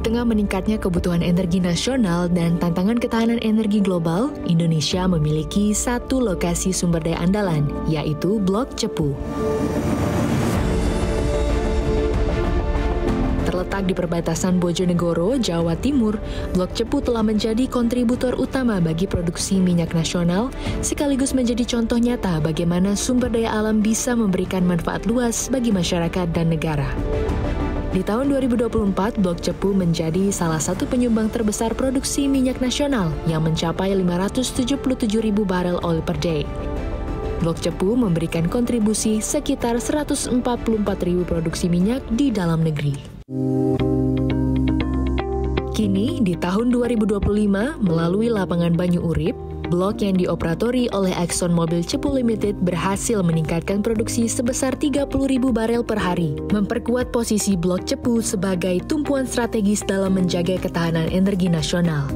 tengah meningkatnya kebutuhan energi nasional dan tantangan ketahanan energi global, Indonesia memiliki satu lokasi sumber daya andalan, yaitu Blok Cepu. Terletak di perbatasan Bojonegoro, Jawa Timur, Blok Cepu telah menjadi kontributor utama bagi produksi minyak nasional, sekaligus menjadi contoh nyata bagaimana sumber daya alam bisa memberikan manfaat luas bagi masyarakat dan negara. Di tahun 2024, Blok Cepu menjadi salah satu penyumbang terbesar produksi minyak nasional yang mencapai 577.000 barel oil per day. Blok Cepu memberikan kontribusi sekitar 144.000 produksi minyak di dalam negeri. Kini, di tahun 2025, melalui lapangan Banyu Urip, blok yang dioperatori oleh ExxonMobil Cepu Limited berhasil meningkatkan produksi sebesar 30.000 barel per hari, memperkuat posisi Blok Cepu sebagai tumpuan strategis dalam menjaga ketahanan energi nasional.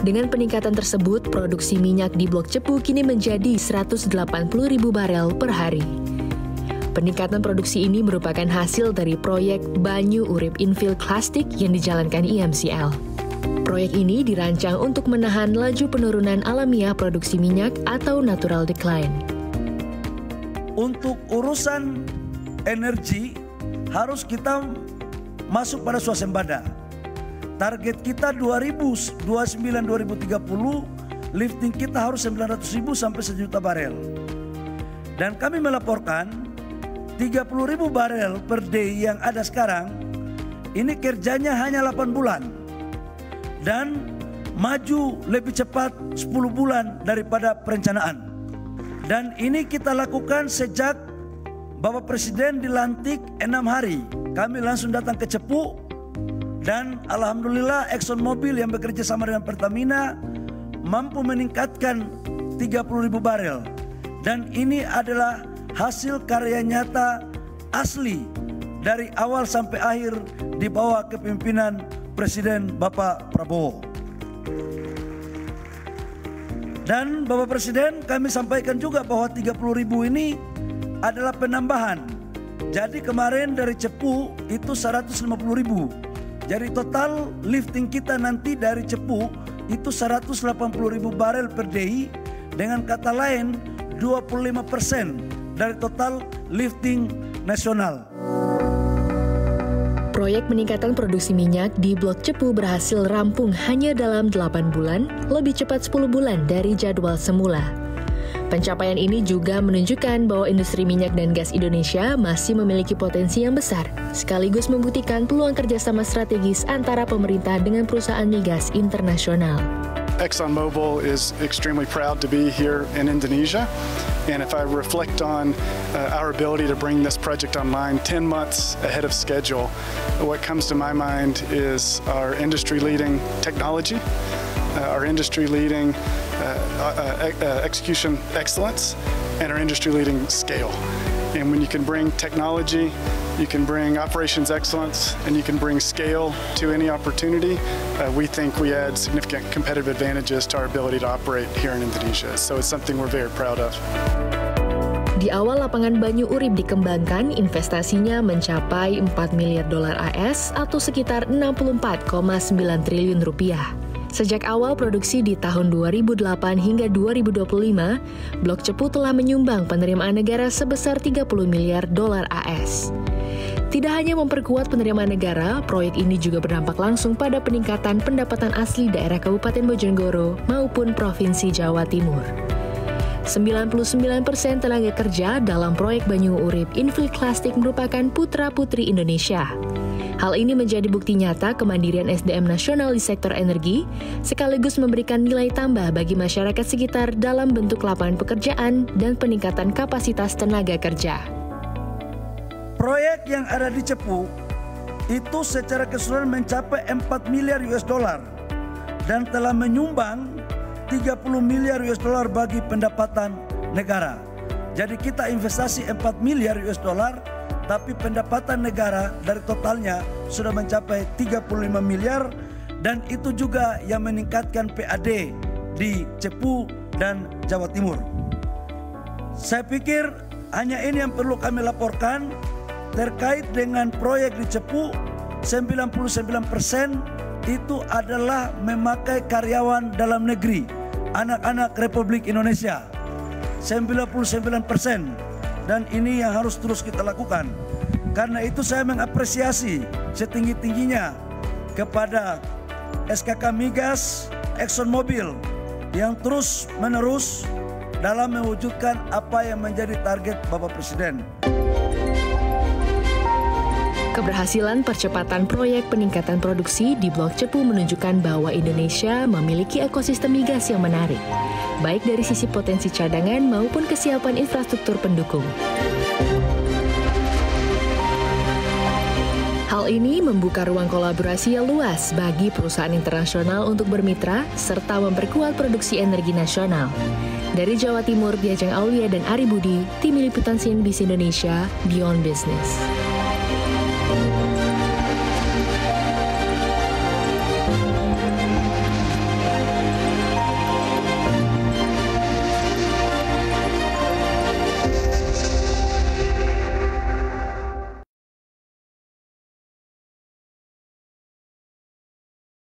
Dengan peningkatan tersebut, produksi minyak di Blok Cepu kini menjadi 180.000 barel per hari. Peningkatan produksi ini merupakan hasil dari proyek Banyu Urip Infill Clastic yang dijalankan IMCL. Proyek ini dirancang untuk menahan laju penurunan alamiah produksi minyak atau natural decline. Untuk urusan energi, harus kita masuk pada swasembada. Target kita 2029-2030, lifting kita harus 900.000 sampai 1 juta barel. Dan kami melaporkan 30.000 barel per day yang ada sekarang, ini kerjanya hanya 8 bulan. Dan maju lebih cepat 10 bulan daripada perencanaan. Dan ini kita lakukan sejak Bapak Presiden dilantik 6 hari. Kami langsung datang ke Cepu dan alhamdulillah ExxonMobil yang bekerja sama dengan Pertamina mampu meningkatkan 30.000 barel. Dan ini adalah hasil karya nyata asli dari awal sampai akhir di bawah kepemimpinan Presiden Bapak Prabowo. Dan Bapak Presiden, kami sampaikan juga bahwa 30.000 ini adalah penambahan. Jadi kemarin dari Cepu itu 150.000. Jadi total lifting kita nanti dari Cepu itu 180.000 barel per day. Dengan kata lain 25% dari total lifting nasional. Proyek peningkatan produksi minyak di Blok Cepu berhasil rampung hanya dalam 8 bulan, lebih cepat 10 bulan dari jadwal semula. Pencapaian ini juga menunjukkan bahwa industri minyak dan gas Indonesia masih memiliki potensi yang besar, sekaligus membuktikan peluang kerjasama strategis antara pemerintah dengan perusahaan migas internasional. ExxonMobil is extremely proud to be here in Indonesia. And if I reflect on our ability to bring this project online 10 months ahead of schedule, what comes to my mind is our industry-leading technology, our industry-leading execution excellence, and our industry-leading scale. And when you can bring technology, you can bring operations excellence, and you can bring scale to any opportunity, we think we add significant competitive advantages to our ability to operate here in Indonesia. So it's something we're very proud of. Di awal lapangan Banyu Urip dikembangkan, investasinya mencapai 4 miliar dolar AS atau sekitar 64,9 triliun rupiah. Sejak awal produksi di tahun 2008 hingga 2025, Blok Cepu telah menyumbang penerimaan negara sebesar 30 miliar dolar AS. Tidak hanya memperkuat penerimaan negara, proyek ini juga berdampak langsung pada peningkatan pendapatan asli daerah Kabupaten Bojonegoro maupun Provinsi Jawa Timur. 99% tenaga kerja dalam proyek Banyu Urip Infill Clastic merupakan putra-putri Indonesia. Hal ini menjadi bukti nyata kemandirian SDM nasional di sektor energi, sekaligus memberikan nilai tambah bagi masyarakat sekitar dalam bentuk lapangan pekerjaan dan peningkatan kapasitas tenaga kerja. Proyek yang ada di Cepu itu secara keseluruhan mencapai 4 miliar US dollar dan telah menyumbang 30 miliar US dollar bagi pendapatan negara. Jadi kita investasi 4 miliar US dollar, tapi pendapatan negara dari totalnya sudah mencapai 35 miliar dan itu juga yang meningkatkan PAD di Cepu dan Jawa Timur. Saya pikir hanya ini yang perlu kami laporkan terkait dengan proyek di Cepu. 99% itu adalah memakai karyawan dalam negeri, anak-anak Republik Indonesia. 99%, dan ini yang harus terus kita lakukan. Karena itu saya mengapresiasi setinggi-tingginya kepada SKK Migas, ExxonMobil yang terus-menerus dalam mewujudkan apa yang menjadi target Bapak Presiden. Keberhasilan percepatan proyek peningkatan produksi di Blok Cepu menunjukkan bahwa Indonesia memiliki ekosistem migas yang menarik, baik dari sisi potensi cadangan maupun kesiapan infrastruktur pendukung. Hal ini membuka ruang kolaborasi yang luas bagi perusahaan internasional untuk bermitra serta memperkuat produksi energi nasional. Dari Jawa Timur, Diajeng Aulia dan Ari Budi, Tim Liputan CNBC Indonesia, Beyond Business.